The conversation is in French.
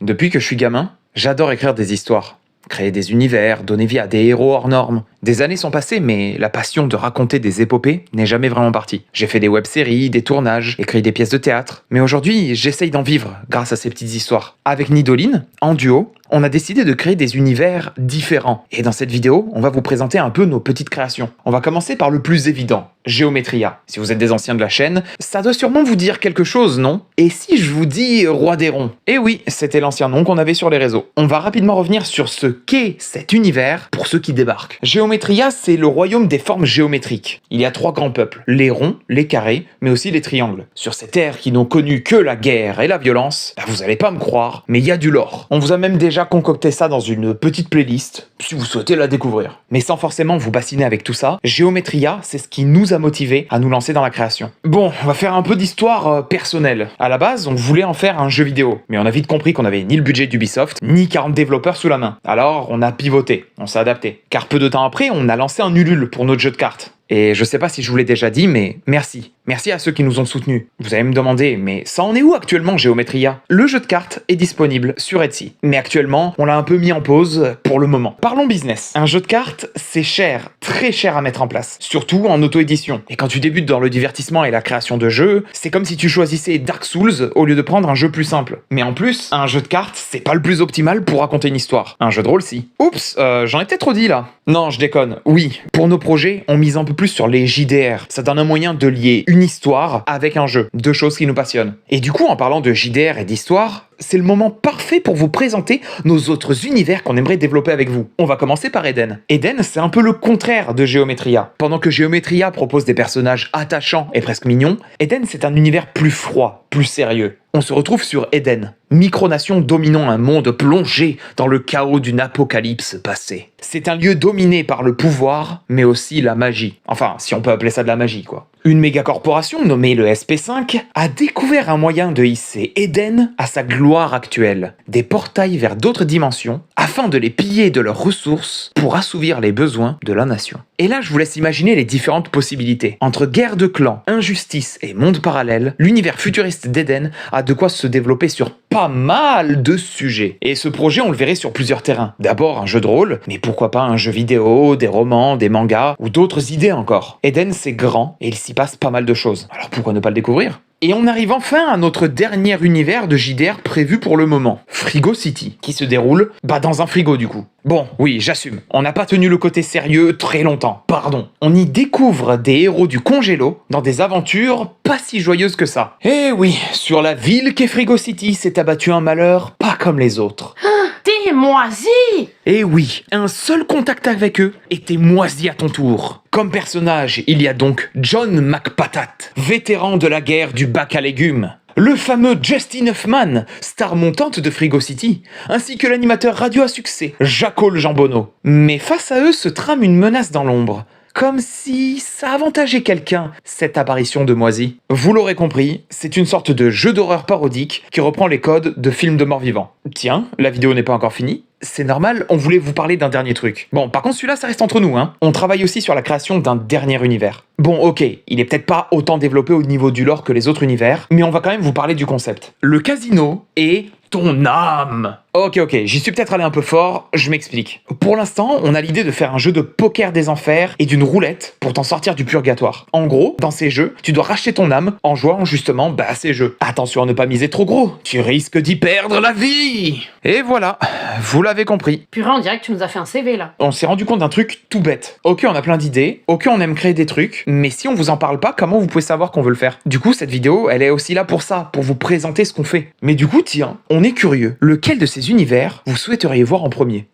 Depuis que je suis gamin, j'adore écrire des histoires. Créer des univers, donner vie à des héros hors normes. Des années sont passées, mais la passion de raconter des épopées n'est jamais vraiment partie. J'ai fait des web-séries, des tournages, écrit des pièces de théâtre. Mais aujourd'hui, j'essaye d'en vivre grâce à ces petites histoires. Avec Nidoline, en duo, on a décidé de créer des univers différents. Et dans cette vidéo, on va vous présenter un peu nos petites créations. On va commencer par le plus évident, Geometria. Si vous êtes des anciens de la chaîne, ça doit sûrement vous dire quelque chose, non? Et si je vous dis Roi des Ronds? Eh oui, c'était l'ancien nom qu'on avait sur les réseaux. On va rapidement revenir sur ce qu'est cet univers pour ceux qui débarquent. Geometria, c'est le royaume des formes géométriques. Il y a 3 grands peuples, les ronds, les carrés, mais aussi les triangles. Sur ces terres qui n'ont connu que la guerre et la violence, vous allez pas me croire, mais il y a du lore. On vous a même déjà concocté ça dans une petite playlist, si vous souhaitez la découvrir. Mais sans forcément vous bassiner avec tout ça, Geometria, c'est ce qui nous a motivés à nous lancer dans la création. Bon, on va faire un peu d'histoire personnelle. À la base, on voulait en faire un jeu vidéo, mais on a vite compris qu'on avait ni le budget d'Ubisoft, ni 40 développeurs sous la main. Alors, on a pivoté, on s'est adapté. Car peu de temps après, on a lancé un Ulule pour notre jeu de cartes. Et je sais pas si je vous l'ai déjà dit, mais merci. Merci à ceux qui nous ont soutenus. Vous allez me demander, mais ça en est où actuellement Geometria? Le jeu de cartes est disponible sur Etsy. Mais actuellement, on l'a un peu mis en pause pour le moment. Parlons business. Un jeu de cartes, c'est cher, très cher à mettre en place. Surtout en auto-édition. Et quand tu débutes dans le divertissement et la création de jeux, c'est comme si tu choisissais Dark Souls au lieu de prendre un jeu plus simple. Mais en plus, un jeu de cartes, c'est pas le plus optimal pour raconter une histoire. Un jeu de rôle, si. Oups, j'en ai peut-être trop dit là. Non, je déconne. Oui, pour nos projets, on mise un peu plus sur les JDR. Ça donne un moyen de lier une histoire avec un jeu. 2 choses qui nous passionnent. Et du coup, en parlant de JDR et d'histoire, c'est le moment parfait pour vous présenter nos autres univers qu'on aimerait développer avec vous. On va commencer par Eden. Eden, c'est un peu le contraire de Geometria. Pendant que Geometria propose des personnages attachants et presque mignons, Eden, c'est un univers plus froid, plus sérieux. On se retrouve sur Eden, micronation dominant un monde plongé dans le chaos d'une apocalypse passée. C'est un lieu dominé par le pouvoir, mais aussi la magie. Enfin, si on peut appeler ça de la magie, quoi. Une méga-corporation nommée le SP5 a découvert un moyen de hisser Eden à sa gloire actuelle. Des portails vers d'autres dimensions, afin de les piller de leurs ressources pour assouvir les besoins de la nation. Et là, je vous laisse imaginer les différentes possibilités. Entre guerre de clans, injustice et monde parallèle, l'univers futuriste d'Eden a de quoi se développer sur pas mal de sujets. Et ce projet, on le verrait sur plusieurs terrains. D'abord un jeu de rôle, mais pourquoi pas un jeu vidéo, des romans, des mangas, ou d'autres idées encore. Eden, c'est grand, et il s'y passe pas mal de choses. Alors pourquoi ne pas le découvrir ? Et on arrive enfin à notre dernier univers de JDR prévu pour le moment, Frigo City, qui se déroule dans un frigo du coup. Bon, oui, j'assume, on n'a pas tenu le côté sérieux très longtemps, pardon. On y découvre des héros du congélo dans des aventures pas si joyeuses que ça. Eh oui, sur la ville qu'est Frigo City s'est abattu un malheur pas comme les autres. T'es moisi! Eh oui, un seul contact avec eux et t'es moisi à ton tour. Comme personnage, il y a donc John McPatat, vétéran de la guerre du bac à légumes. Le fameux Justin Huffman, star montante de Frigo City, ainsi que l'animateur radio à succès, Jaco le Jambonneau. Mais face à eux se trame une menace dans l'ombre. Comme si ça avantageait quelqu'un, cette apparition de moisi. Vous l'aurez compris, c'est une sorte de jeu d'horreur parodique qui reprend les codes de films de morts-vivants. Tiens, la vidéo n'est pas encore finie. C'est normal, on voulait vous parler d'un dernier truc. Bon, par contre celui-là, ça reste entre nous, hein. On travaille aussi sur la création d'un dernier univers. Bon, ok, il est peut-être pas autant développé au niveau du lore que les autres univers, mais on va quand même vous parler du concept. Le casino est ton âme. Ok, j'y suis peut-être allé un peu fort, je m'explique. Pour l'instant, on a l'idée de faire un jeu de poker des enfers et d'une roulette pour t'en sortir du purgatoire. En gros, dans ces jeux, tu dois racheter ton âme en jouant justement à ces jeux. Attention à ne pas miser trop gros, tu risques d'y perdre la vie. Et voilà, vous l'avez compris. Purée, on dirait que tu nous as fait un CV là. On s'est rendu compte d'un truc tout bête. Ok, on a plein d'idées, ok, on aime créer des trucs, mais si on vous en parle pas, comment vous pouvez savoir qu'on veut le faire? Du coup, cette vidéo, elle est aussi là pour ça, pour vous présenter ce qu'on fait. Mais du coup, tiens, on est curieux. Lequel de ces univers vous souhaiteriez voir en premier?